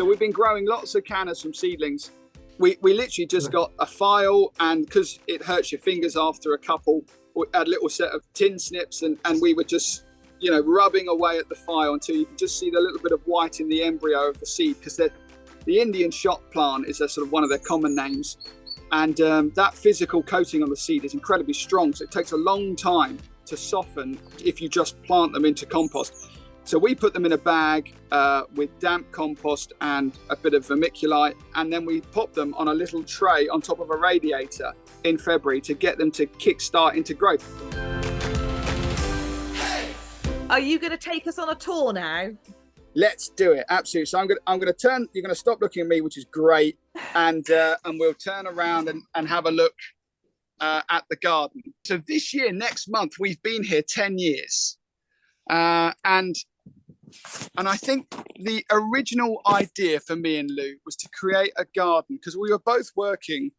So we've been growing lots of cannas from seedlings. We literally just got a file, and because it hurts your fingers after a couple, we had a little set of tin snips, and we were just, you know, rubbing away at the file until you can just see the little bit of white in the embryo of the seed, because the Indian shot plant is a sort of one of their common names. And that physical coating on the seed is incredibly strong. So it takes a long time to soften if you just plant them into compost. So we put them in a bag with damp compost and a bit of vermiculite, and then we pop them on a little tray on top of a radiator in February to get them to kickstart into growth. Are you going to take us on a tour now? Let's do it. Absolutely. So I'm going to turn. You're going to stop looking at me, which is great, and we'll turn around and have a look at the garden. So this year, next month, we've been here 10 years, and I think the original idea for me and Lou was to create a garden, because we were both working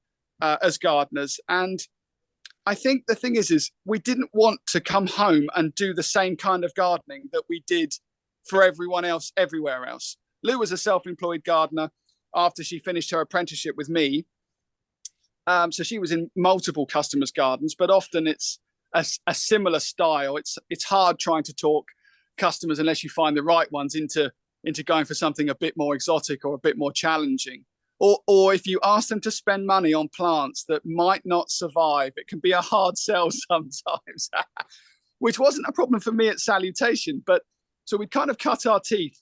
as gardeners, and I think the thing is we didn't want to come home and do the same kind of gardening that we did for everyone else everywhere else. Lou was a self-employed gardener after she finished her apprenticeship with me. So she was in multiple customers' gardens, but often it's a similar style. It's hard trying to talk customers, unless you find the right ones, into going for something a bit more exotic or a bit more challenging. Or if you ask them to spend money on plants that might not survive, it can be a hard sell sometimes, which wasn't a problem for me at Salutation. But so we kind of cut our teeth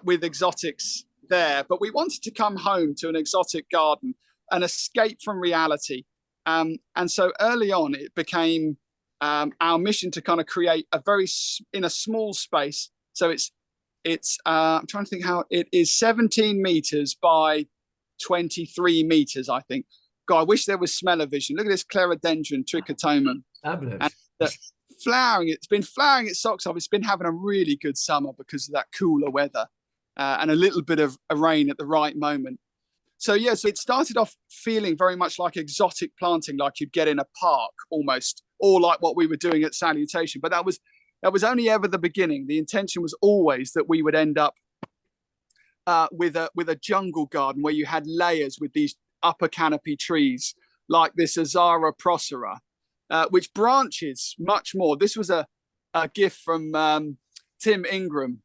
with exotics there, but we wanted to come home to an exotic garden and escape from reality. And so early on, it became our mission to kind of create in a small space. So it's I'm trying to think how it is, 17 meters by 23 meters, I think. God, I wish there was smell-o-vision. Look at this Clerodendrum trichotomum. Fabulous. And, flowering. It's been flowering its socks off. It's been having a really good summer because of that cooler weather and a little bit of rain at the right moment. So yeah, so it started off feeling very much like exotic planting, like you'd get in a park almost, or like what we were doing at Salutation. But that was only ever the beginning. The intention was always that we would end up with a jungle garden where you had layers with these upper canopy trees, like this Azara procera, which branches much more. This was a gift from Tim Ingram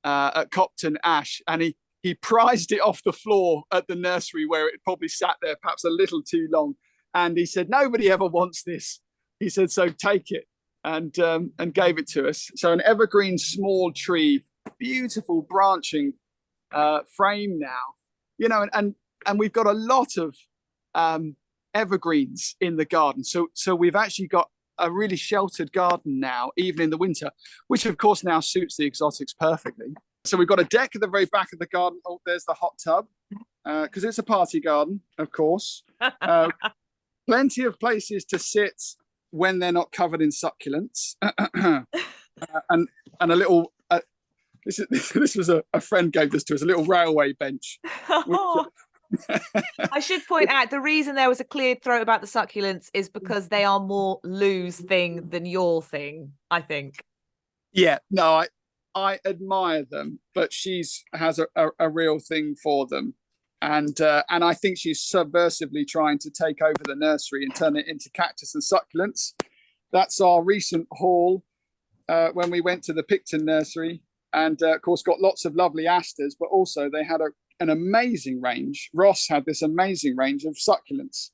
at Copton Ash, and he prized it off the floor at the nursery where it probably sat there perhaps a little too long. And he said, nobody ever wants this. He said, so take it, and gave it to us. So an evergreen small tree, beautiful branching frame now, you know, and we've got a lot of evergreens in the garden. So we've actually got a really sheltered garden now, even in the winter, which of course now suits the exotics perfectly. So we've got a deck at the very back of the garden. Oh, there's the hot tub, because it's a party garden, of course. Plenty of places to sit when they're not covered in succulents. And a little, this was a friend gave this to us, a little railway bench. I should point out the reason there was a cleared throat about the succulents is because they are more Lou's thing than your thing, I think. Yeah, no, I admire them, but she's has a real thing for them. And I think she's subversively trying to take over the nursery and turn it into cactus and succulents. That's our recent haul when we went to the Picton nursery, and of course got lots of lovely asters, but also they had an amazing range. Ross had this amazing range of succulents.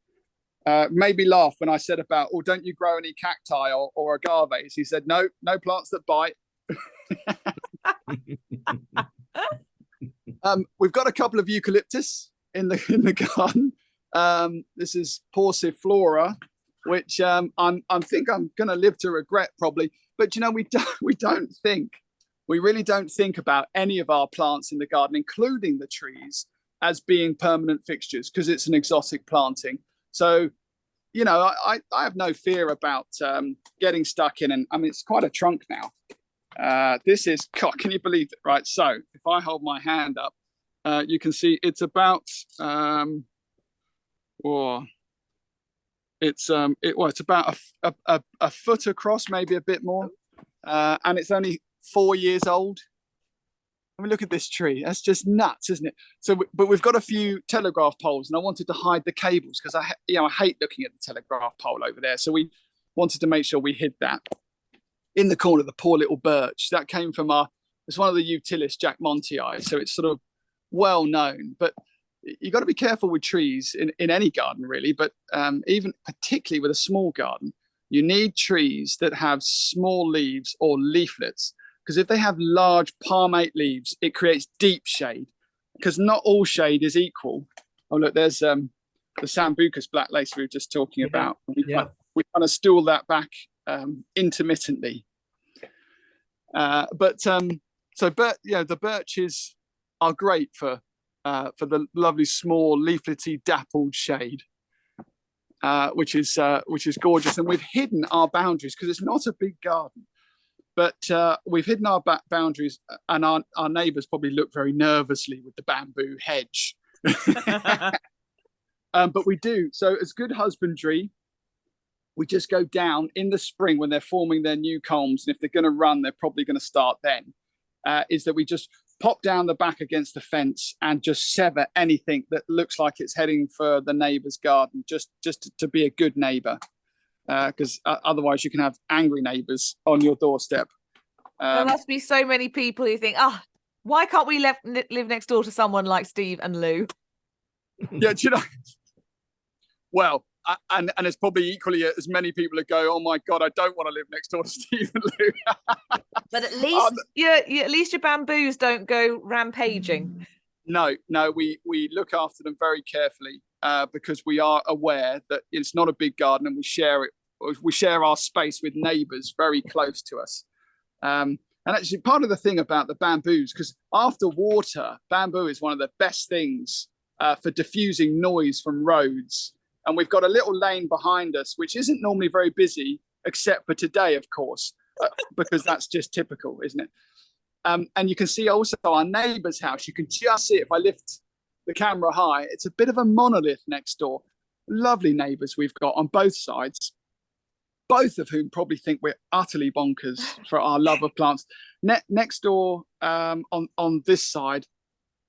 Made me laugh when I said about, oh, don't you grow any cacti or agaves? He said, no plants that bite. We've got a couple of eucalyptus in the garden. This is pauciflora, which I think I'm going to live to regret probably. But you know, we really don't think about any of our plants in the garden, including the trees, as being permanent fixtures because it's an exotic planting. So, you know, I have no fear about getting stuck in. And I mean, it's quite a trunk now. This is, God, can you believe it? Right. So if I hold my hand up, you can see it's about, it's about a foot across, maybe a bit more. And it's only 4 years old. I mean, look at this tree. That's just nuts, isn't it? So, but we've got a few telegraph poles, and I wanted to hide the cables because I hate looking at the telegraph pole over there. So we wanted to make sure we hid that. In the corner, the poor little birch that came from it's one of the utilis jacquemontii, so it's sort of well known. But you got to be careful with trees in any garden, really. But even particularly with a small garden, you need trees that have small leaves or leaflets. Because if they have large palmate leaves, it creates deep shade. Because not all shade is equal. Oh, look, there's the Sambucus black lace we were just talking about. We kind of stool that back intermittently. The birches are great for the lovely small leaflety dappled shade, which is gorgeous. And we've hidden our boundaries because it's not a big garden. But we've hidden our boundaries, and our neighbours probably look very nervously with the bamboo hedge. But we do. So as good husbandry, we just go down in the spring when they're forming their new culms. And if they're going to run, they're probably going to start then. Is that we just pop down the back against the fence and just sever anything that looks like it's heading for the neighbour's garden, just to be a good neighbour. Because otherwise you can have angry neighbours on your doorstep. There must be so many people who think, why can't we live next door to someone like Steve and Lou? Yeah, do you know? Well, and it's probably equally as many people that go, oh my God, I don't want to live next door to Steve and Lou. But at least at least your bamboos don't go rampaging. No, we look after them very carefully. Because we are aware that it's not a big garden and we share our space with neighbours very close to us. And actually part of the thing about the bamboos, because after water, bamboo is one of the best things for diffusing noise from roads. And we've got a little lane behind us, which isn't normally very busy, except for today, of course, because that's just typical, isn't it? And you can see also our neighbour's house. You can just see it if I lift the camera high. It's a bit of a monolith next door. Lovely neighbours we've got on both sides, both of whom probably think we're utterly bonkers for our love of plants. Next door, on this side,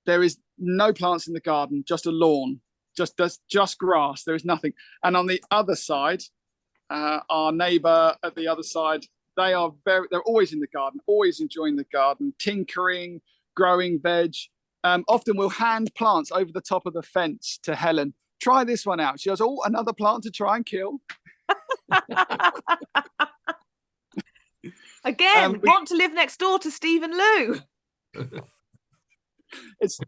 there is no plants in the garden, just a lawn, just grass. There is nothing. And on the other side, our neighbour at the other side, they're always in the garden, always enjoying the garden, tinkering, growing veg. Often we'll hand plants over the top of the fence to Helen. Try this one out. She goes, another plant to try and kill. Again, want to live next door to Steve and Lou. It's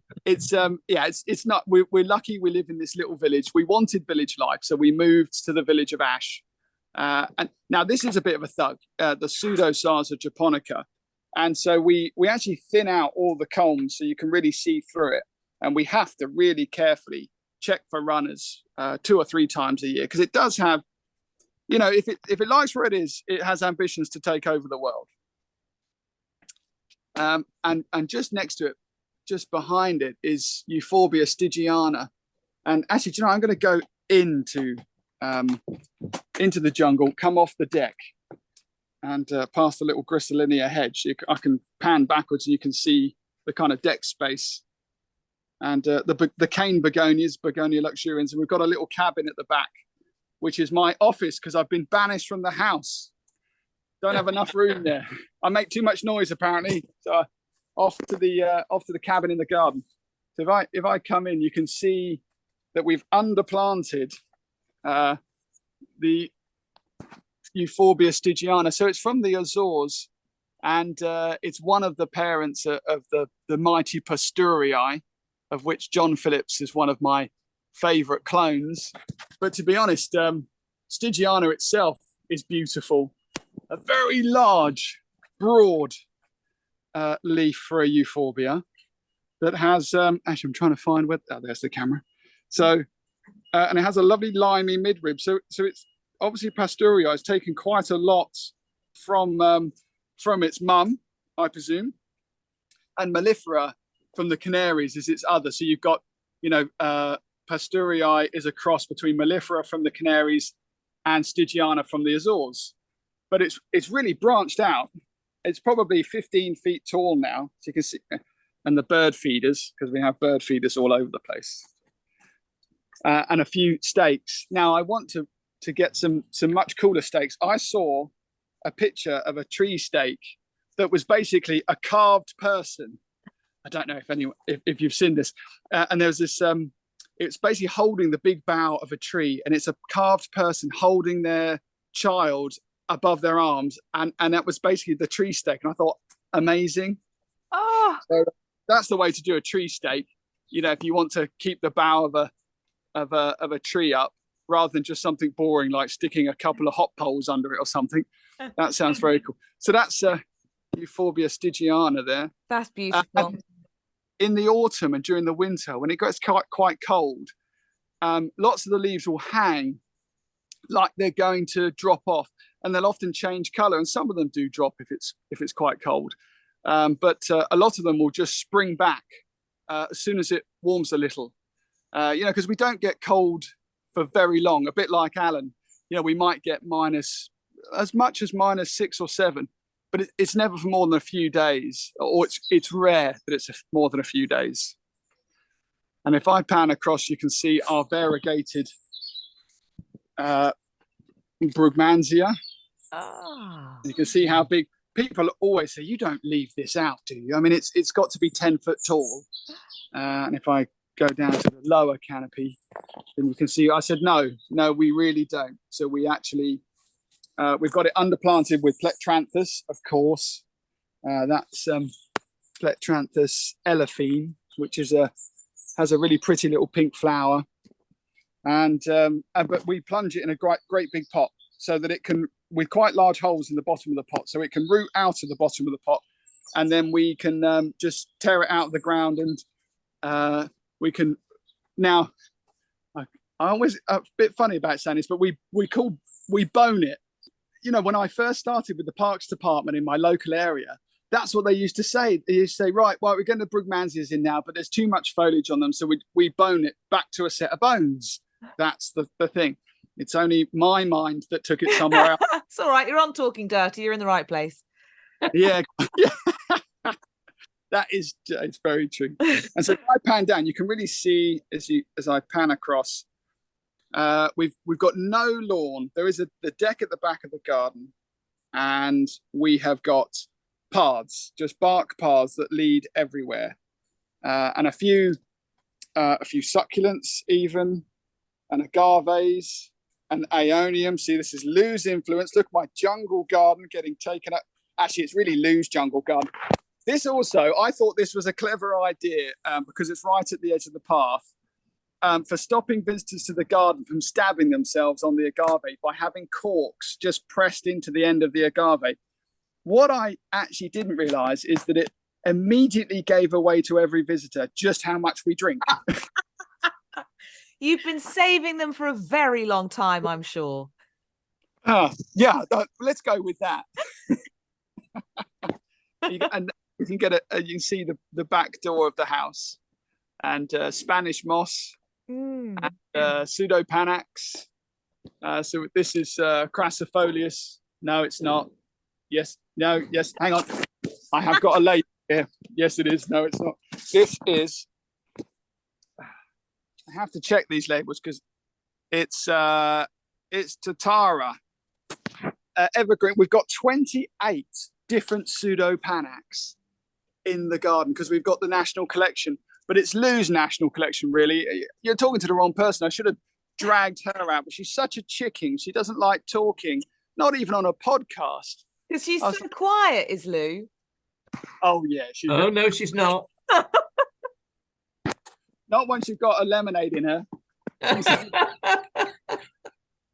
not. We're lucky we live in this little village. We wanted village life, so we moved to the village of Ash. And now this is a bit of a thug, the Pseudosasa japonica. And so we actually thin out all the culms so you can really see through it. And we have to really carefully check for runners 2 or 3 times a year, because it does have, if it likes where it is, it has ambitions to take over the world. And just next to it, just behind it, is Euphorbia stygiana. And actually, I'm going to go into the jungle, come off the deck, and past the little Griselinia hedge. I can pan backwards and you can see the kind of deck space. And the cane begonias, Begonia luxurians. And we've got a little cabin at the back, which is my office because I've been banished from the house. Don't have enough room there. I make too much noise, apparently. So off to the cabin in the garden. So if I come in, you can see that we've underplanted the Euphorbia stygiana. So it's from the Azores, and it's one of the parents of the mighty pasteurii, of which John Phillips is one of my favorite clones. But to be honest, stygiana itself is beautiful. A very large, broad leaf for a euphorbia that has, actually I'm trying to find where, there's the camera. So, and it has a lovely limey midrib. So it's obviously pasteurii. It's taken quite a lot from its mum, I presume. And mellifera from the Canaries is its other. So you've got, pasteurii is a cross between mellifera from the Canaries and stygiana from the Azores. But it's really branched out. It's probably 15 feet tall now. So you can see and the bird feeders, because we have bird feeders all over the place, and a few stakes. Now I want to get some much cooler stakes. I saw a picture of a tree stake that was basically a carved person. I don't know if you've seen this, and there was this. It's basically holding the big bough of a tree, and it's a carved person holding their child above their arms, and that was basically the tree stake. And I thought, amazing. Oh, So that's the way to do a tree stake. You know, if you want to keep the bough of a tree up, rather than just something boring like sticking a couple of hot poles under it or something. That sounds very cool. So that's Euphorbia stygiana there. that's beautiful. In the autumn and during the winter, when it gets quite cold, lots of the leaves will hang like they're going to drop off, and they'll often change color, and some of them do drop if it's quite cold, but a lot of them will just spring back as soon as it warms a little, because we don't get cold for very long, a bit like Alan. We might get as much as -6 or 7, but it's never for more than a few days, or it's rare that it's more than a few days. And if I pan across, you can see our variegated Brugmansia. Oh. You can see how big. People always say, you don't leave this out, do you? I mean, it's got to be 10 foot tall. And if I go down to the lower canopy, then you can see, I said, no, we really don't. So we actually, we've got it underplanted with Plectranthus, of course. That's Plectranthus Ellaphie, which has a really pretty little pink flower. And but we plunge it in a great big pot so that it can, with quite large holes in the bottom of the pot, so it can root out of the bottom of the pot, and then we can just tear it out of the ground, and we can now. I always a bit funny about saying this, but we bone it. When I first started with the parks department in my local area, that's what they used to say. They used to say, right, well, we're getting the Brugmansias in now, but there's too much foliage on them, so we bone it back to a set of bones. That's the thing. It's only my mind that took it somewhere else. It's all right. You're on Talking Dirty. You're in the right place. Yeah. It's very true. And so if I pan down, you can really see as I pan across, we've got no lawn. There is the deck at the back of the garden, and we have got paths, just bark paths that lead everywhere, and a few succulents even, and agaves and aeonium. See, this is Lou's influence. Look, my jungle garden getting taken up. Actually, it's really Lou's jungle garden. This also, I thought this was a clever idea because it's right at the edge of the path, for stopping visitors to the garden from stabbing themselves on the agave by having corks just pressed into the end of the agave. What I actually didn't realize is that it immediately gave away to every visitor just how much we drink. You've been saving them for a very long time, I'm sure. Yeah, let's go with that. And you can get you can see the back door of the house, and Spanish moss, and Pseudopanax. So this is crassifolius. No, it's not. Yes, no, yes. Hang on, I have got a label here. Yes, it is. No, it's not. This is. I have to check these labels because it's tuatara, evergreen. We've got 28 different Pseudopanax in the garden because we've got the national collection, but it's Lou's national collection, really. You're talking to the wrong person. I should have dragged her out, but she's such a chicken. She doesn't like talking, not even on a podcast. Because she's so quiet, is Lou? Oh, yeah. No, she's not. Not once you've got a lemonade in her.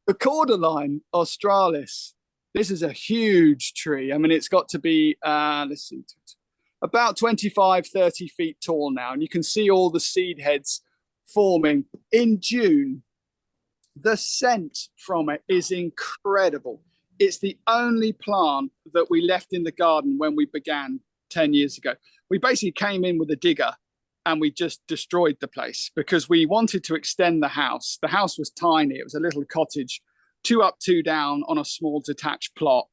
The cordyline australis. This is a huge tree. I mean, it's got to be, let's see, about 25, 30 feet tall now. And you can see all the seed heads forming in June. The scent from it is incredible. It's the only plant that we left in the garden when we began 10 years ago. We basically came in with a digger and we just destroyed the place because we wanted to extend the house. The house was tiny. It was a little cottage, 2 up, 2 down on a small detached plot,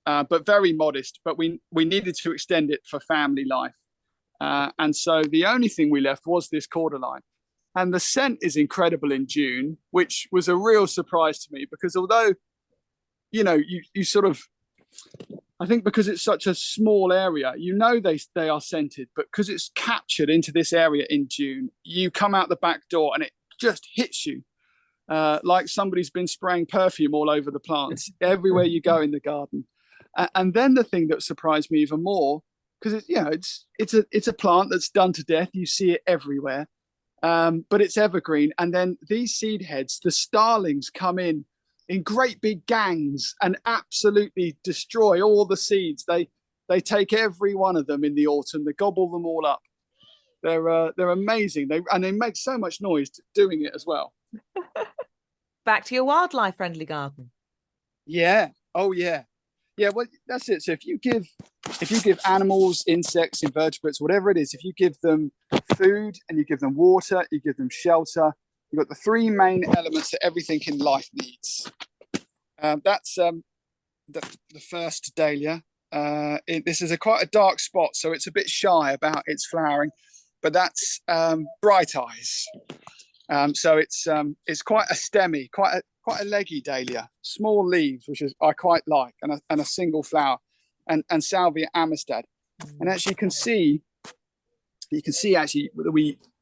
but very modest. But we needed to extend it for family life. And so the only thing we left was this cordyline. And the scent is incredible in June, which was a real surprise to me, because although, you sort of, I think because it's such a small area, they are scented, but because it's captured into this area in June, you come out the back door and it just hits you like somebody's been spraying perfume all over the plants everywhere you go in the garden. And then the thing that surprised me even more, because it's a plant that's done to death. You see it everywhere, but it's evergreen. And then these seed heads, the starlings, come in great big gangs and absolutely destroy all the seeds. They take every one of them in the autumn. They gobble them all up. They're amazing. They make so much noise doing it as well. Back to your wildlife friendly garden. Yeah. Oh yeah. Yeah, well, that's it. So if you give animals, insects, invertebrates, whatever it is, if you give them food and you give them water, you give them shelter, you've got the three main elements that everything in life needs. That's the first Dahlia. This is quite a dark spot, so it's a bit shy about its flowering, but that's bright eyes. So it's quite a stemmy, quite a leggy Dahlia, small leaves, which I quite like, and a single flower, and Salvia Amistad. And actually, you can see actually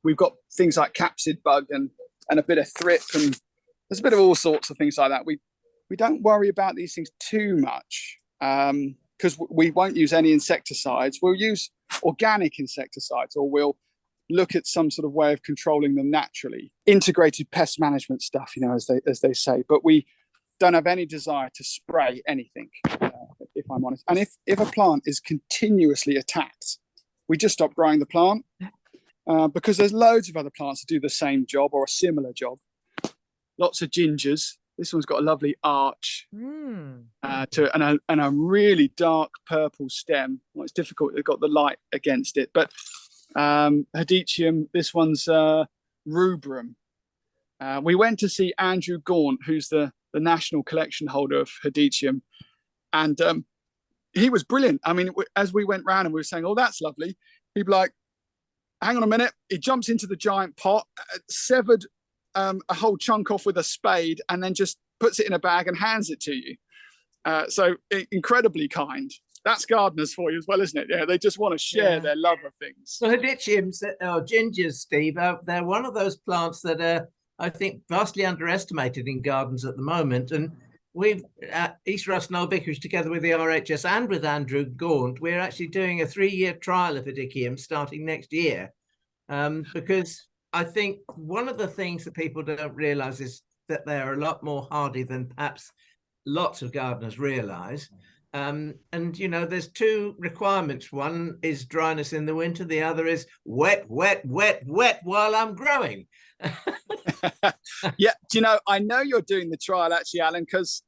we've got things like capsid bug and a bit of thrip, and there's a bit of all sorts of things like that. We don't worry about these things too much because we won't use any insecticides. We'll use organic insecticides, or we'll look at some sort of way of controlling them naturally. Integrated pest management stuff, as they say. But we don't have any desire to spray anything, if I'm honest. And if a plant is continuously attacked, we just stop growing the plant because there's loads of other plants that do the same job or a similar job. Lots of gingers. This one's got a lovely arch and a really dark purple stem. Well, it's difficult. It's got the light against it, but Hedychium, this one's rubrum. We went to see Andrew Gaunt, who's the national collection holder of Hedychium, and he was brilliant. I mean, as we went round and we were saying, "Oh, that's lovely," he'd be like, "Hang on a minute." He jumps into the giant pot, severed a whole chunk off with a spade, and then just puts it in a bag and hands it to you. So incredibly kind. That's gardeners for you as well, isn't it? Yeah, they just want to share their love of things. So Hedychiums, or gingers, Steve, they're one of those plants that are, I think, vastly underestimated in gardens at the moment. And we've at East Rusnell Vicarage, together with the RHS and with Andrew Gaunt, we're actually doing a 3-year trial of Hedychium starting next year. Because I think one of the things that people don't realise is that they're a lot more hardy than perhaps lots of gardeners realise. And there's two requirements. One is dryness in the winter. The other is wet while I'm growing. Yeah, I know you're doing the trial actually, Alan, because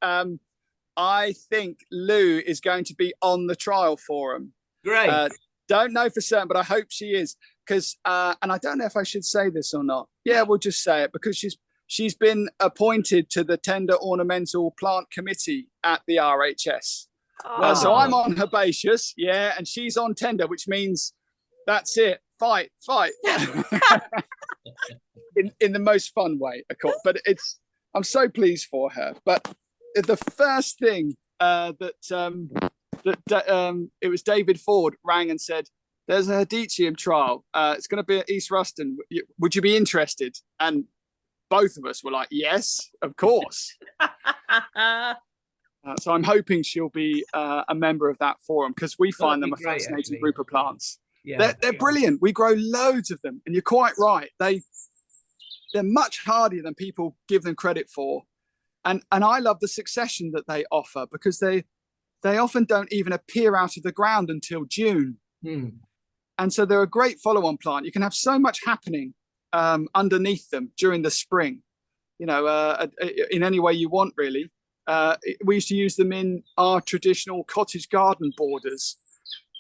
I think Lou is going to be on the trial forum. Great. Don't know for certain, but I hope she is, because and I don't know if I should say this or not. Yeah, we'll just say it, because she's been appointed to the Tender Ornamental Plant Committee at the RHS. So I'm on herbaceous, and she's on tender, which means that's it. Fight. in the most fun way, of course. But I'm so pleased for her. But the first thing that it was David Ford rang and said, "There's a Hedychium trial. It's going to be at East Ruston. Would you be interested?" And both of us were like, "Yes, of course." So I'm hoping she'll be a member of that forum, because we find them a fascinating group of plants. Yeah, they're brilliant. We grow loads of them, and you're quite right. They're much hardier than people give them credit for, and I love the succession that they offer, because they often don't even appear out of the ground until June, and so they're a great follow-on plant. You can have so much happening underneath them during the spring, in any way you want, really. We used to use them in our traditional cottage garden borders,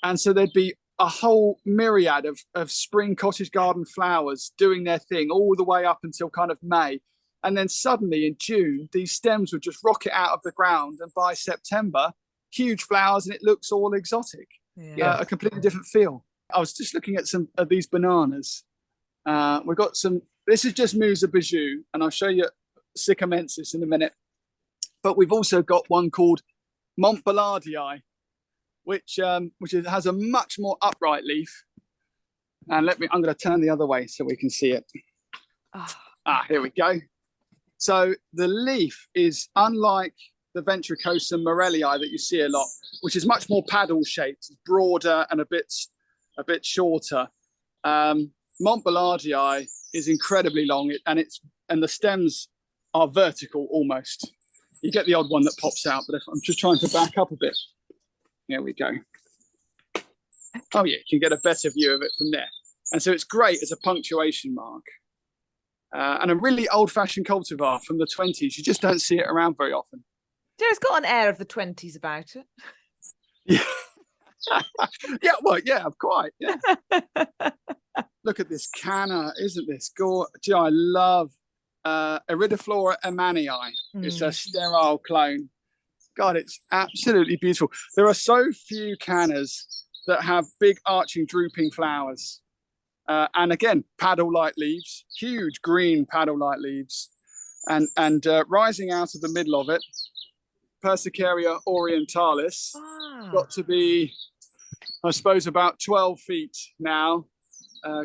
and so there'd be a whole myriad of spring cottage garden flowers doing their thing all the way up until kind of May, and then suddenly in June these stems would just rocket out of the ground, and by September huge flowers, and it looks all exotic. A completely different feel. I was just looking at some of these bananas. We've got some, this is just Musa Bijou, and I'll show you Sycamensis in a minute. But we've also got one called Montballardii, which has a much more upright leaf. And I'm going to turn the other way so we can see it. Here we go. So the leaf is unlike the Ventricosum morellii that you see a lot, which is much more paddle shaped, broader and a bit shorter. Montballardii is incredibly long, and the stems are vertical almost. You get the odd one that pops out, but if I'm just trying to back up a bit. Here we go. Oh yeah, you can get a better view of it from there. And so it's great as a punctuation mark. And a really old-fashioned cultivar from the 20s. You just don't see it around very often. Yeah, it's got an air of the 20s about it. Yeah. Yeah, quite. Yeah. Look at this Canna, isn't this gorgeous? I love Iridiflora emanii. It's a sterile clone. God, it's absolutely beautiful. There are so few Cannas that have big arching drooping flowers. And again, paddle-like leaves, huge green paddle-like leaves. And rising out of the middle of it, Persicaria orientalis, got to be, I suppose, about 12 feet now.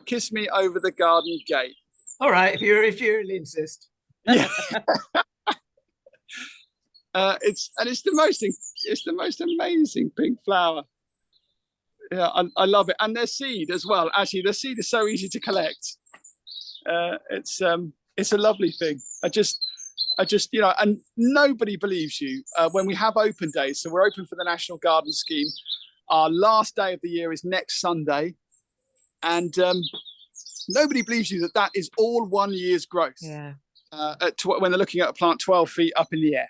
Kiss me over the garden gate. All right, if you really insist. Yeah. It's the most amazing pink flower. Yeah, I love it, and their seed as well. Actually, the seed is so easy to collect. It's a lovely thing. I just and nobody believes you when we have open days. So we're open for the National Garden Scheme. Our last day of the year is next Sunday, and nobody believes you that is all 1 year's growth. Yeah. When they're looking at a plant 12 feet up in the air.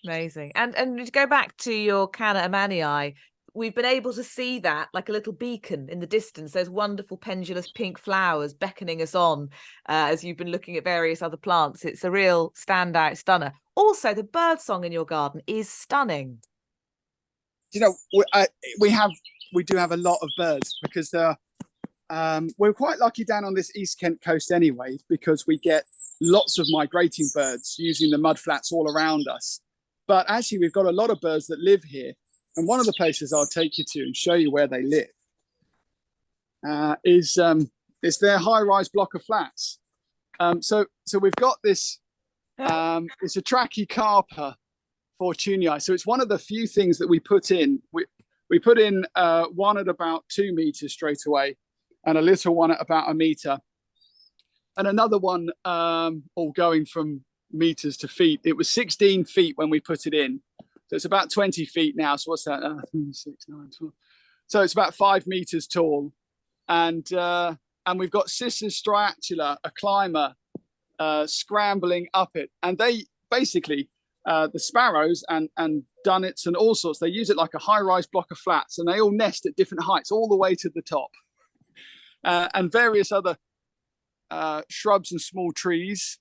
Amazing. And to go back to your Canna emanii, we've been able to see that like a little beacon in the distance, those wonderful pendulous pink flowers beckoning us on as you've been looking at various other plants. It's a real standout stunner. Also, the birdsong in your garden is stunning. You know, we do have a lot of birds because we're quite lucky down on this East Kent coast anyway, because we get lots of migrating birds using the mudflats all around us. But actually, we've got a lot of birds that live here. And one of the places I'll take you to and show you where they live is their high-rise block of flats. So we've got this, it's a Trachycarpa fortunei. So it's one of the few things that we put in. We put in one at about 2 meters straight away, and a little one at about 1 meter, and another one all going from meters to feet. It was 16 feet when we put it in. So it's about 20 feet now. So what's that? 6, 9, 12. So it's about 5 meters tall. And we've got Cissus striatula, a climber, scrambling up it. And they basically, the sparrows and dunnets and all sorts, they use it like a high-rise block of flats, and they all nest at different heights all the way to the top. And various other shrubs and small trees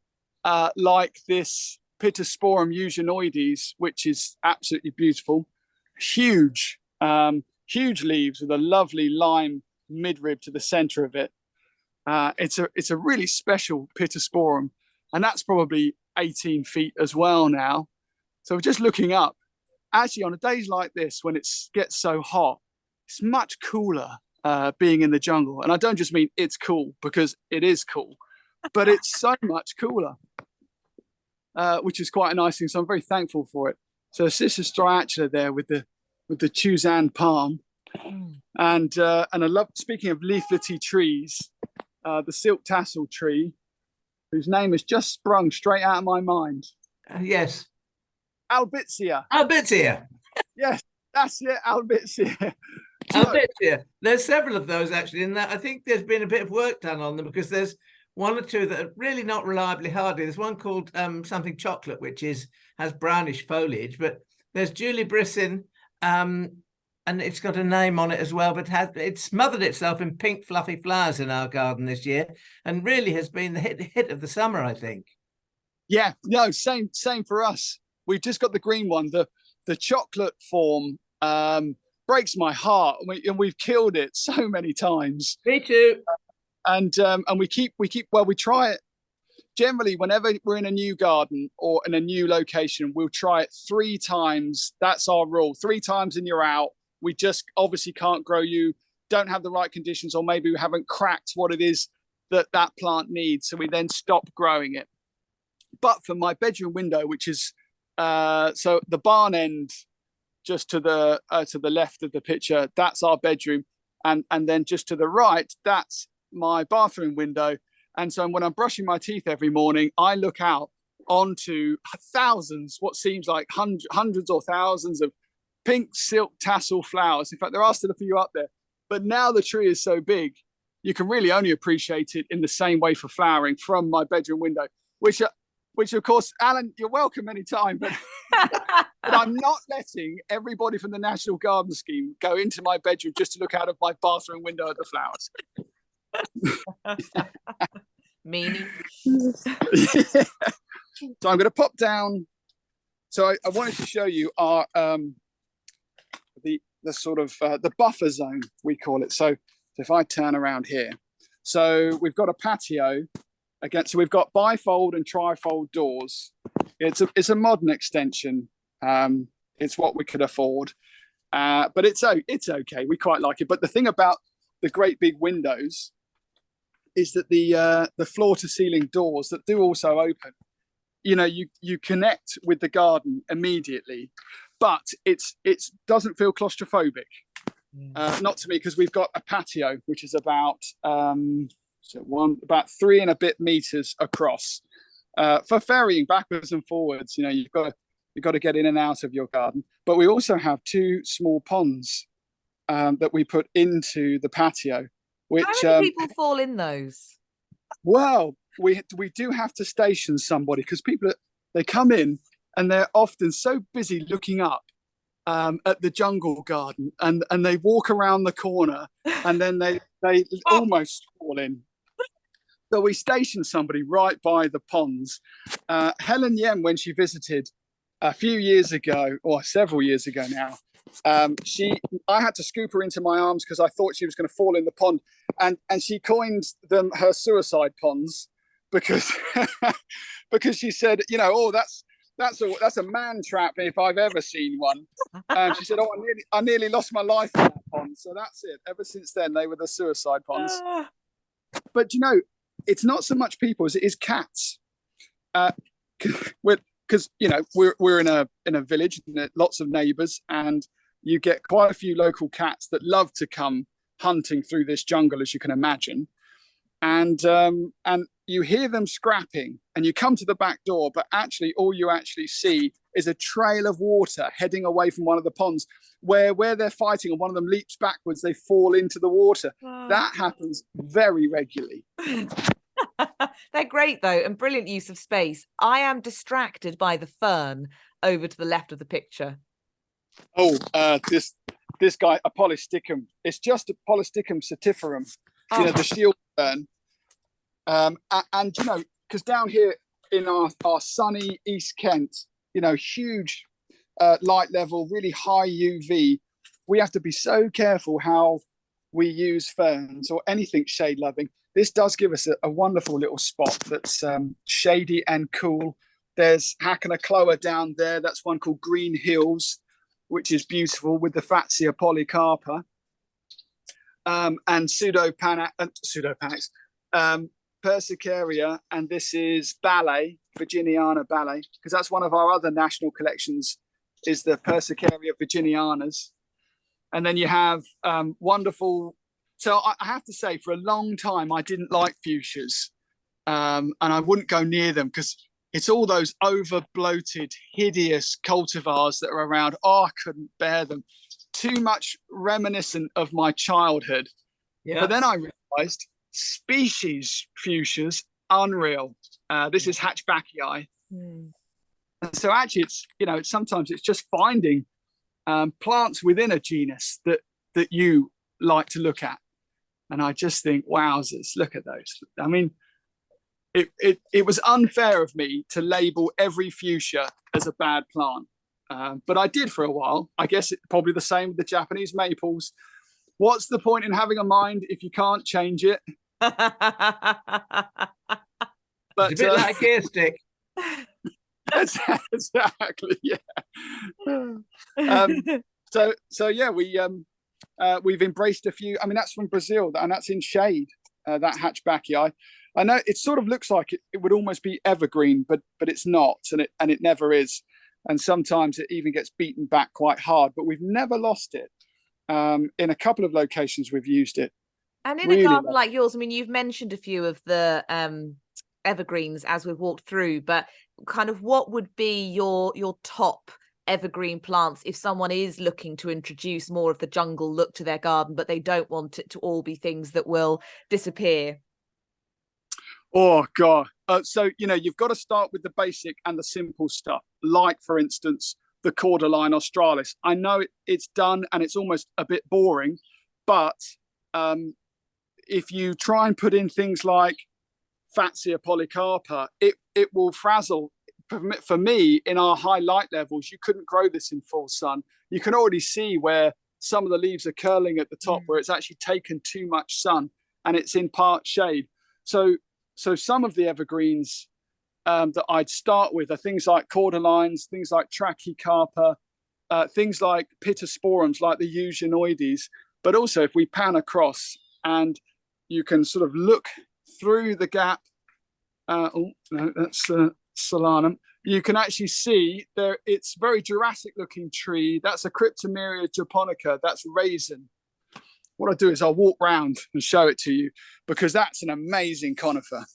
like this Pittosporum eugenoides, which is absolutely beautiful. Huge leaves with a lovely lime midrib to the center of it. It's a really special Pittosporum, and that's probably 18 feet as well now. So just looking up, actually on days like this, when it gets so hot, it's much cooler being in the jungle. And I don't just mean it's cool, because it is cool, but it's so much cooler. Which is quite a nice thing. So I'm very thankful for it. So Cissus striatula there with the Chuzan palm, and I love, speaking of leaflety trees, the silk tassel tree, whose name has just sprung straight out of my mind. Yes, Albizia. Albizia. Yes, that's it, Albizia. Albizia. There's several of those actually, and I think there's been a bit of work done on them, because there's one or two that are really not reliably hardy. There's one called something chocolate, which has brownish foliage, but there's Julie Brissin, and it's got a name on it as well, but it's smothered itself in pink fluffy flowers in our garden this year, and really has been the hit of the summer, I think. Yeah, no, same for us. We've just got the green one, the chocolate form. breaks my heart. And we've killed it so many times. Me too. And we try it. Generally, whenever we're in a new garden or in a new location, we'll try it 3 times. That's our rule. 3 times and you're out. We just obviously can't grow you, don't have the right conditions, or maybe we haven't cracked what it is that plant needs. So we then stop growing it. But for my bedroom window, which is so the barn end, just to the left of the picture, that's our bedroom. And then just to the right, that's my bathroom window. And so when I'm brushing my teeth every morning, I look out onto thousands, what seems like hundreds or thousands of pink silk tassel flowers. In fact, there are still a few up there. But now the tree is so big, you can really only appreciate it in the same way for flowering from my bedroom window, which of course, Alan, you're welcome anytime, but, but I'm not letting everybody from the National Garden Scheme go into my bedroom just to look out of my bathroom window at the flowers. Meanie. So I'm going to pop down. So I wanted to show you our the sort of the buffer zone, we call it. So if I turn around here, so we've got a patio again. So we've got bifold and trifold doors. It's a modern extension. It's what we could afford, but it's okay. We quite like it. But the thing about the great big windows is that the floor to ceiling doors that do also open, you connect with the garden immediately, but it doesn't feel claustrophobic. Not to me, because we've got a patio which is about about 3 and a bit meters across, for ferrying backwards and forwards. You've got to get in and out of your garden. But we also have 2 small ponds that we put into the patio. Which, how many people fall in those? Well, we do have to station somebody, because people, they come in and they're often so busy looking up at the jungle garden, and they walk around the corner and then they almost fall in. So we station somebody right by the ponds. Helen Yem, when she visited a few years ago, or several years ago now, I had to scoop her into my arms because I thought she was going to fall in the pond, and she coined them her suicide ponds, because because she said, oh, that's a man trap if I've ever seen one. And she said, oh, I nearly lost my life in that pond. So that's it. Ever since then, they were the suicide ponds. But it's not so much people as it is cats. Because we're in a village, and lots of neighbours, and you get quite a few local cats that love to come hunting through this jungle, as you can imagine, and you hear them scrapping, and you come to the back door, but actually all you actually see is a trail of water heading away from one of the ponds, where they're fighting, and one of them leaps backwards, they fall into the water. That happens very regularly. They're great though, and brilliant use of space. I am distracted by the fern over to the left of the picture. Oh, this guy, a polysticum. It's just a polysticum certiferum, the shield fern. And because down here in our sunny East Kent, huge light level, really high UV, we have to be so careful how we use ferns or anything shade loving. This does give us a wonderful little spot that's shady and cool. There's Hackana cloa down there. That's one called Green Hills, which is beautiful, with the Fatsia polycarpa, and Pseudopanax, Persicaria, and this is Ballet, Virginiana Ballet, because that's one of our other national collections, is the Persicaria virginianas. And then you have wonderful. So I have to say, for a long time, I didn't like fuchsias, and I wouldn't go near them because it's all those over-bloated, hideous cultivars that are around. Oh, I couldn't bear them. Too much reminiscent of my childhood. Yeah. But then I realised species fuchsias, unreal. This is Hatchbackii. And so actually, it's sometimes it's just finding plants within a genus that you like to look at. And I just think, wowzers, look at those. I mean, it was unfair of me to label every fuchsia as a bad plant. But I did for a while. I guess it's probably the same with the Japanese maples. What's the point in having a mind if you can't change it? But it's a bit like a gear stick. Exactly, yeah. So yeah, we've embraced a few. I mean, that's from Brazil, and that's in shade. That hatchbacki. I know it sort of looks like it would almost be evergreen, but it's not, and it never is. And sometimes it even gets beaten back quite hard. But we've never lost it. In a couple of locations, we've used it. And in a garden like yours, I mean, you've mentioned a few of the evergreens as we've walked through, but kind of what would be your top evergreen plants if someone is looking to introduce more of the jungle look to their garden, but they don't want it to all be things that will disappear? Oh God. So, you've got to start with the basic and the simple stuff, like, for instance, the cordyline australis. I know it's done and it's almost a bit boring, but if you try and put in things like Fatsia polycarpa, it will frazzle. For me, in our high light levels, you couldn't grow this in full sun. You can already see where some of the leaves are curling at the top, where it's actually taken too much sun and it's in part shade. So some of the evergreens that I'd start with are things like cordylines, things like trachycarpa, things like pittosporums, like the eugeneoides. But also, if we pan across and you can sort of look through the gap. Oh no, that's Solanum. You can actually see there. It's very Jurassic-looking tree. That's a Cryptomeria japonica. That's raisin. What I'll do is I'll walk round and show it to you, because that's an amazing conifer.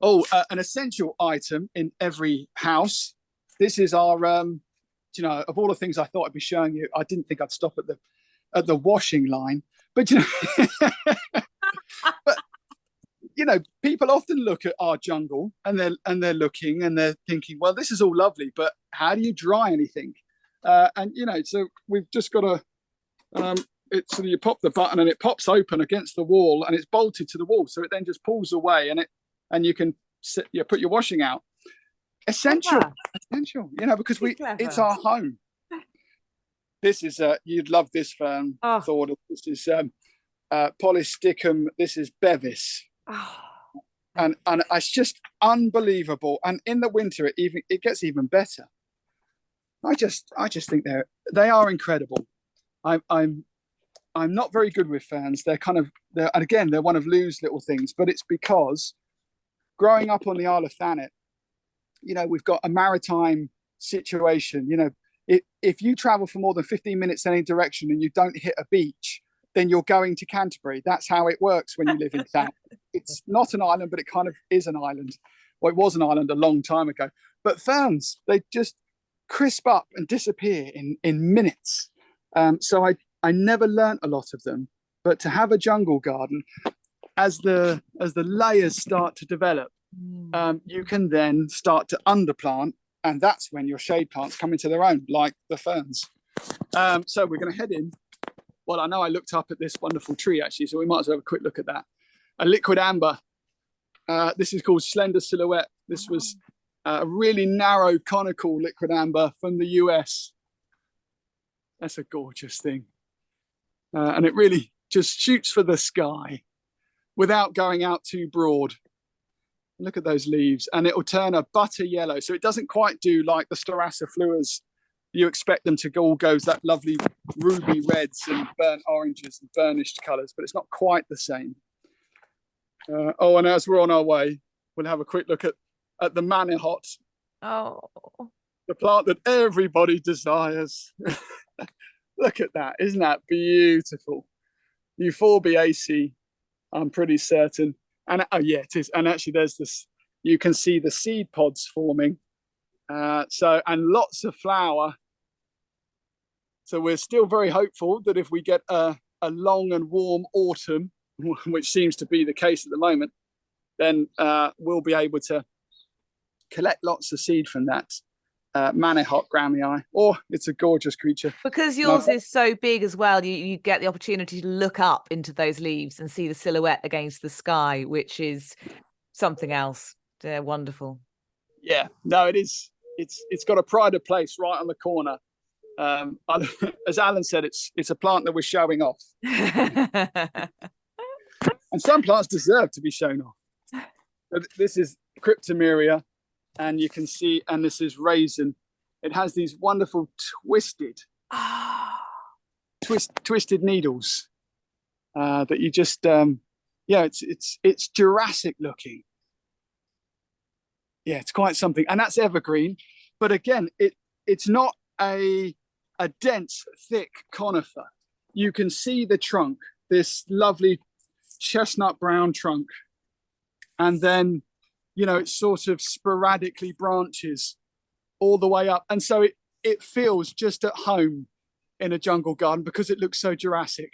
Oh, an essential item in every house. This is our, of all the things I thought I'd be showing you, I didn't think I'd stop at the washing line. But people often look at our jungle and they're looking and they're thinking, well, this is all lovely, but how do you dry anything? So we've just got to. So you pop the button and it pops open against the wall and it's bolted to the wall, so it then just pulls away and you can put your washing out. Essential, because it's our home. This is you'd love this fern, Thor. This is Polysticum. This is Bevis, and it's just unbelievable. And in the winter, it gets even better. I just think they are incredible. I'm not very good with ferns. They're one of Lou's little things, but it's because growing up on the Isle of Thanet, we've got a maritime situation. If you travel for more than 15 minutes in any direction and you don't hit a beach, then you're going to Canterbury. That's how it works when you live in Thanet. It's not an island, but it kind of is an island. Well, it was an island a long time ago. But ferns, they just crisp up and disappear in minutes. So I never learnt a lot of them, but to have a jungle garden, as the layers start to develop, you can then start to underplant, and that's when your shade plants come into their own, like the ferns. So we're going to head in. Well, I know I looked up at this wonderful tree actually, so we might as well have a quick look at that. A liquid amber. This is called Slender Silhouette. This was a really narrow conical liquid amber from the US. That's a gorgeous thing. And it really just shoots for the sky without going out too broad. Look at those leaves, and it will turn a butter yellow. So it doesn't quite do like the Stygiana fluas. You expect them to go that lovely ruby reds and burnt oranges and burnished colours, but it's not quite the same. And as we're on our way, we'll have a quick look at the manihot. Oh, the plant that everybody desires. Look at that. Isn't that beautiful? Euphorbiaceae, I'm pretty certain. And yeah, it is. And actually there's this, you can see the seed pods forming. And lots of flower. So we're still very hopeful that if we get a long and warm autumn, which seems to be the case at the moment, then we'll be able to collect lots of seed from that. Manihot Grammii. Oh, it's a gorgeous creature. Because yours is so big as well, you get the opportunity to look up into those leaves and see the silhouette against the sky, which is something else. They're wonderful. Yeah, no, it is. it's got a pride of place right on the corner. As Alan said, it's a plant that we're showing off. And some plants deserve to be shown off. So this is Cryptomeria, and you can see, and this is Raisin. It has these wonderful twisted needles that you just it's Jurassic looking. Yeah, it's quite something, and that's evergreen. But again, it's not a dense, thick conifer. You can see the trunk, this lovely chestnut brown trunk, and then it sort of sporadically branches all the way up, and so it feels just at home in a jungle garden because it looks so Jurassic.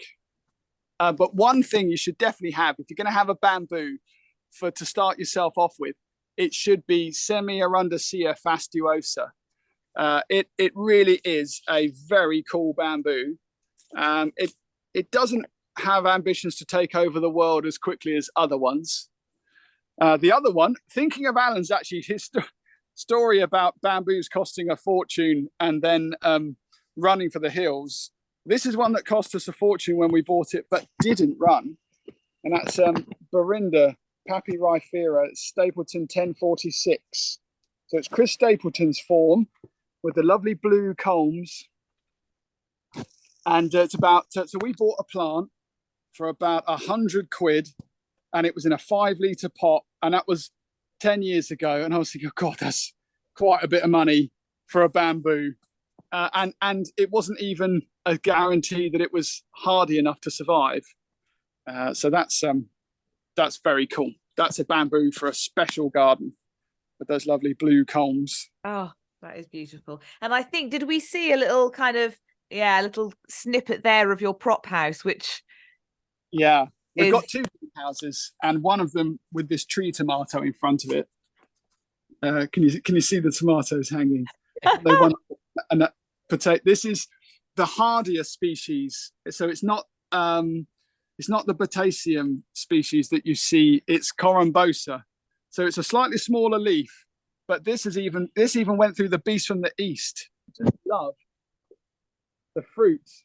But one thing you should definitely have if you're going to have a bamboo to start yourself off with, it should be Semiarundacea fastuosa. It really is a very cool bamboo. It doesn't have ambitions to take over the world as quickly as other ones. The other one, thinking of Alan's actually his story about bamboos costing a fortune and then running for the hills. This is one that cost us a fortune when we bought it, but didn't run. And that's Borinda papyrifera, Stapleton 1046. So it's Chris Stapleton's form with the lovely blue culms. And it's about, so we bought a plant for about £100, and it was in a 5-litre pot. And that was 10 years ago. And I was thinking, oh God, that's quite a bit of money for a bamboo. And it wasn't even a guarantee that it was hardy enough to survive. So that's very cool. That's a bamboo for a special garden with those lovely blue culms. Oh, that is beautiful. And I think, did we see a little kind of, a little snippet there of your prop house, which... Yeah, we've got 2 houses, and one of them with this tree tomato in front of it. Can you see the tomatoes hanging? And potato. This is the hardier species, so it's not the Potassium species that you see. It's Corymbosa, so it's a slightly smaller leaf. But this even went through the beast from the east. Just love the fruits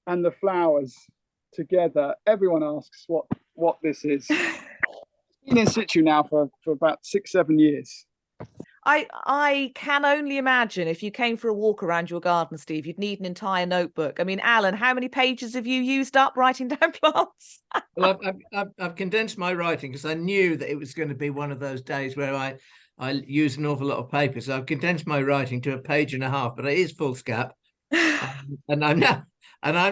and the flowers together. Everyone asks what this is. It's been in situ now for about 6-7 years. I can only imagine if you came for a walk around your garden, Steve, you'd need an entire notebook. I mean, Alan, how many pages have you used up writing down plants? Well, I've condensed my writing because I knew that it was going to be one of those days where I use an awful lot of paper. So I've condensed my writing to 1.5 pages, but it is foolscap. And I'm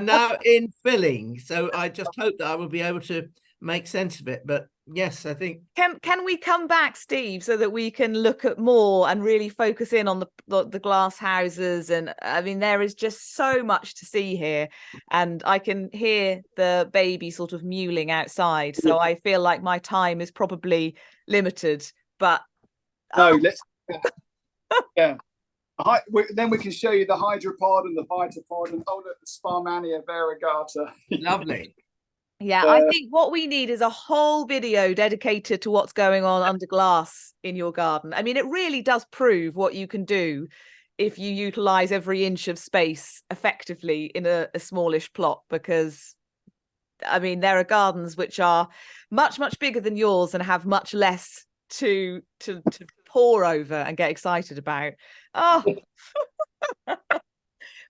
now in filling. So I just hope that I will be able to make sense of it. But yes, I think can we come back, Steve, so that we can look at more and really focus in on the glass houses? And I mean, there is just so much to see here, and I can hear the baby sort of mewling outside, so I feel like my time is probably limited. But let's then we can show you the hydropod and the vitapod, and look, the Sparmannia variegata. Lovely. Yeah, I think what we need is a whole video dedicated to what's going on under glass in your garden. I mean, it really does prove what you can do if you utilize every inch of space effectively in a smallish plot, because I mean, there are gardens which are much, much bigger than yours and have much less to pore over and get excited about. Oh.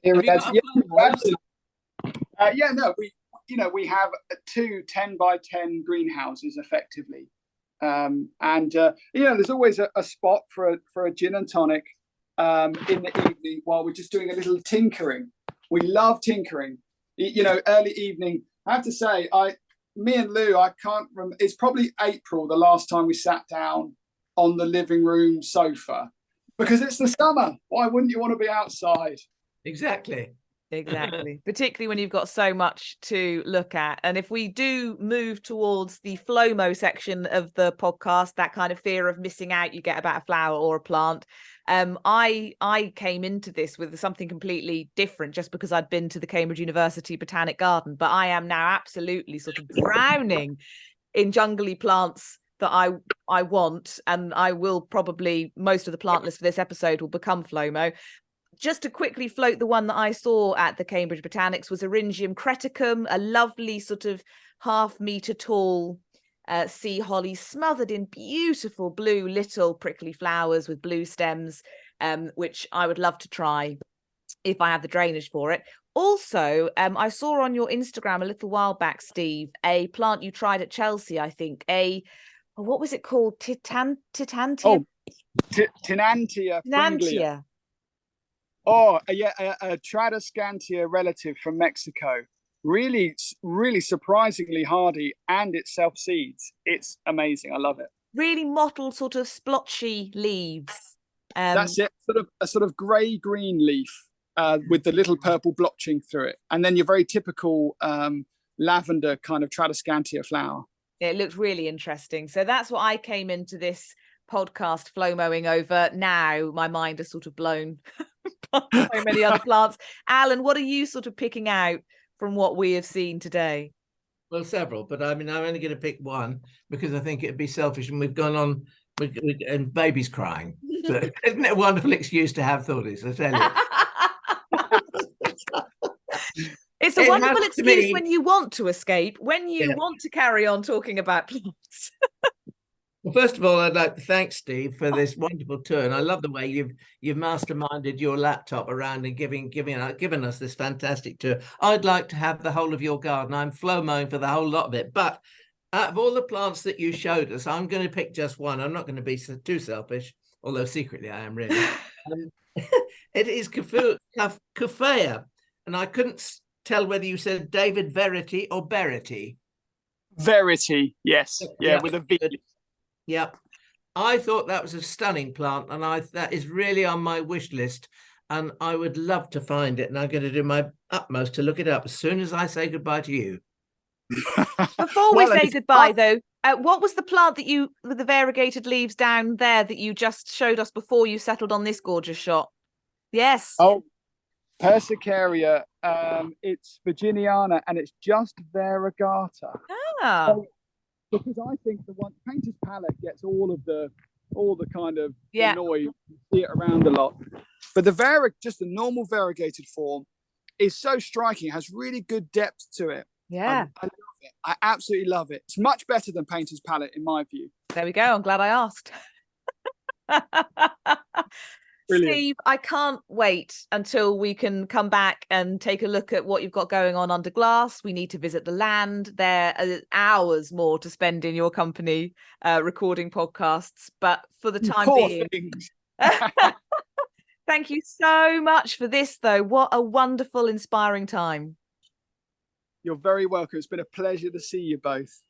We have 2 10-by-10 greenhouses effectively. There's always a spot for a gin and tonic in the evening while we're just doing a little tinkering. We love tinkering. Early evening. I have to say, me and Lou, I can't remember. It's probably April the last time we sat down on the living room sofa, because it's the summer. Why wouldn't you want to be outside? Exactly. Particularly when you've got so much to look at. And if we do move towards the FLOMO section of the podcast, that kind of fear of missing out you get about a flower or a plant, I came into this with something completely different just because I'd been to the Cambridge University Botanic Garden, but I am now absolutely sort of drowning in jungly plants that I want, and I will probably, most of the plant list for this episode will become Flomo. Just to quickly float, the one that I saw at the Cambridge Botanics was Eryngium creticum, a lovely sort of half-metre tall sea holly smothered in beautiful blue little prickly flowers with blue stems, which I would love to try if I have the drainage for it. Also, I saw on your Instagram a little while back, Steve, a plant you tried at Chelsea, I think, what was it called? Tinantia? Tinantia fringlia. A Tradescantia relative from Mexico. Really, really surprisingly hardy, and it self-seeds. It's amazing. I love it. Really mottled, sort of splotchy leaves. That's it. Sort of grey-green leaf with the little purple blotching through it, and then your very typical lavender kind of Tradescantia flower. It looked really interesting. So that's what I came into this podcast Flomoing over. Now my mind is sort of blown by so many other plants. Alan, what are you sort of picking out from what we have seen today? Well, several, but I mean, I'm only going to pick one because I think it'd be selfish, and we've gone on and baby's crying. So isn't it a wonderful excuse to have thoughts? I tell you. It's a wonderful excuse when you want to escape, when you want to carry on talking about plants. Well, first of all, I'd like to thank Steve for this wonderful tour, and I love the way you've masterminded your laptop around and given us this fantastic tour. I'd like to have the whole of your garden. I'm Flomoing for the whole lot of it, but out of all the plants that you showed us, I'm going to pick just one. I'm not going to be too selfish, although secretly I am really. It is Cuphea, and I couldn't tell whether you said David Verity or Berity. Verity, yes. Yeah, with a V. Yep. I thought that was a stunning plant, and that is really on my wish list, and I would love to find it, and I'm going to do my utmost to look it up as soon as I say goodbye to you. Before we say goodbye, though, what was the plant that with the variegated leaves down there that you just showed us before you settled on this gorgeous shot? Yes. Oh, Persicaria. It's Virginiana, and it's just variegata. Ah. So, because I think the painter's palette gets all the kind of annoy, you see it around a lot, but just the normal variegated form is so striking. It has really good depth to it. Yeah, I love it. I absolutely love it. It's much better than painter's palette in my view. There we go. I'm glad I asked. Brilliant. Steve, I can't wait until we can come back and take a look at what you've got going on under glass. We need to visit the land. There are hours more to spend in your company recording podcasts. But for the time being, thank you so much for this, though. What a wonderful, inspiring time. You're very welcome. It's been a pleasure to see you both.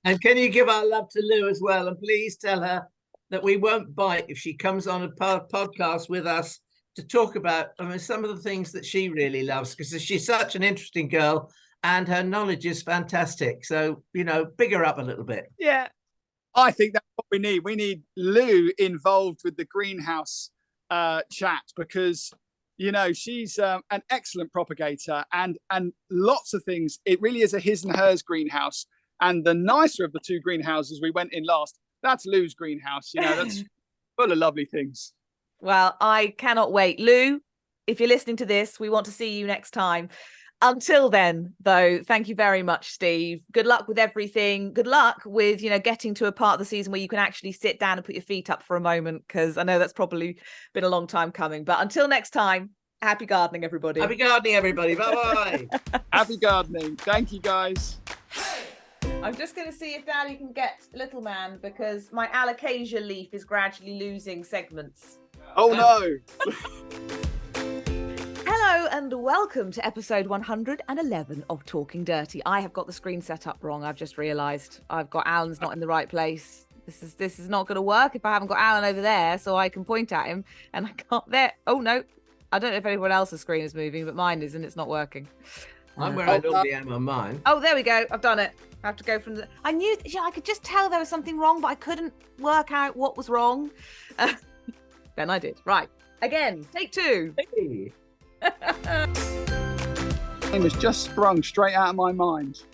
And can you give our love to Lou as well? And please tell her that we won't bite if she comes on a podcast with us to talk about some of the things that she really loves, because she's such an interesting girl and her knowledge is fantastic. So, big her up a little bit. Yeah. I think that's what we need. We need Lou involved with the greenhouse chat, because, she's an excellent propagator and lots of things. It really is a his and hers greenhouse. And the nicer of the two greenhouses we went in last, that's Lou's greenhouse. That's full of lovely things. Well, I cannot wait. Lou, if you're listening to this, we want to see you next time. Until then, though, thank you very much, Steve. Good luck with everything. Good luck with, getting to a part of the season where you can actually sit down and put your feet up for a moment, because I know that's probably been a long time coming. But until next time, happy gardening, everybody. Happy gardening, everybody. Bye-bye. Happy gardening. Thank you, guys. I'm just going to see if Dahlia can get Little Man, because my alocasia leaf is gradually losing segments. Oh, no. Hello and welcome to episode 111 of Talking Dirty. I have got the screen set up wrong. I've just realised I've got Alan's not in the right place. This is not going to work if I haven't got Alan over there so I can point at him, and I can't there. Oh, no. I don't know if anyone else's screen is moving, but mine is, and it's not working. I'm where I normally am on mine. Oh, there we go. I've done it. I have to go from the... I knew... I could just tell there was something wrong, but I couldn't work out what was wrong. Then I did. Right. Again. Take two. Hey. It was just sprung straight out of my mind.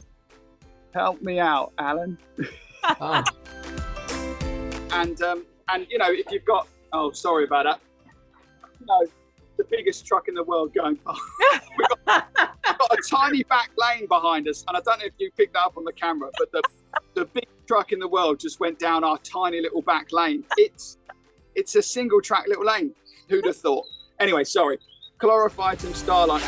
Help me out, Alan. Oh. And you know, if you've got, oh, sorry about that. You know, the biggest truck in the world going past. We've got a tiny back lane behind us, and I don't know if you picked that up on the camera, but the big truck in the world just went down our tiny little back lane. It's a single track little lane. Who'd have thought? Anyway, sorry. Chlorophytum starlight.